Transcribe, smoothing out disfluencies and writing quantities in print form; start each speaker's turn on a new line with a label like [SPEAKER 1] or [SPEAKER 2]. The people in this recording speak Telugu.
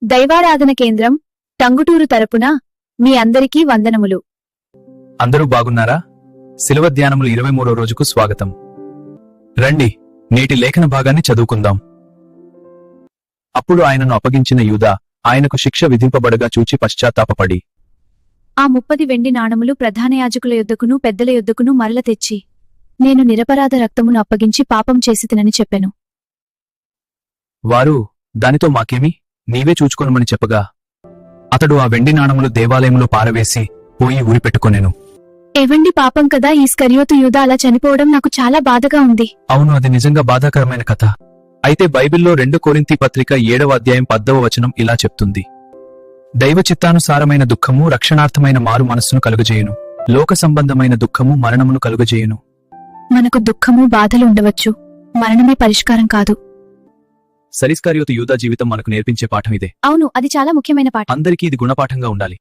[SPEAKER 1] దైవారాధన కేంద్రం టంగుటూరు తరపున మీ అందరికీ వందనములు.
[SPEAKER 2] అందరూ బాగున్నారా? శిలువ ధ్యానములు 23వ రోజుకు స్వాగతం. రండి, నేటి లేఖన భాగాన్ని చదువుకుందాం. అప్పుడు ఆయనను అప్పగించిన యూదా ఆయనకు శిక్ష విధింపబడగా చూచి పశ్చాత్తాపపడి
[SPEAKER 1] ఆ 30 వెండి నాణములు ప్రధాన యాజకుల యొద్దకును పెద్దల యొద్దకును మరల తెచ్చి, నేను నిరపరాధ రక్తమును అప్పగించి పాపం చేసితినని చెప్పెను.
[SPEAKER 2] వారు, దానితో మాకేమి, నీవే చూచుకొనుమని చెప్పగా అతడు ఆ వెండి నాణములు దేవాలయంలో పారవేసి పోయి ఊరిపెట్టుకొనెను.
[SPEAKER 1] ఎవండి పాపం కదా ఈస్కరియోతు యూదా అలా చనిపోవడం నాకు చాలా బాధగా ఉంది.
[SPEAKER 2] అవును, అది నిజంగా బాధాకరమైన కథ. అయితే బైబిల్లో 2 కొరింథీ పత్రిక 7వ అధ్యాయం 10వ వచనం ఇలా చెప్తుంది: దైవ చిత్తానుసారమైన దుఃఖము రక్షణార్థమైన మారు మనస్సును కలుగజేయును, లోక సంబంధమైన దుఃఖము మరణమును కలుగజేయును.
[SPEAKER 1] మనకు దుఃఖము బాధలు ఉండవచ్చు, మరణమే పరిష్కారం కాదు.
[SPEAKER 2] సరిస్కారియోతు యూదా జీవితం మనకు నేర్పించే పాఠం ఇదే.
[SPEAKER 1] అవును, అది చాలా ముఖ్యమైన పాఠం.
[SPEAKER 2] అందరికీ ఇది గుణపాఠంగా ఉండాలి.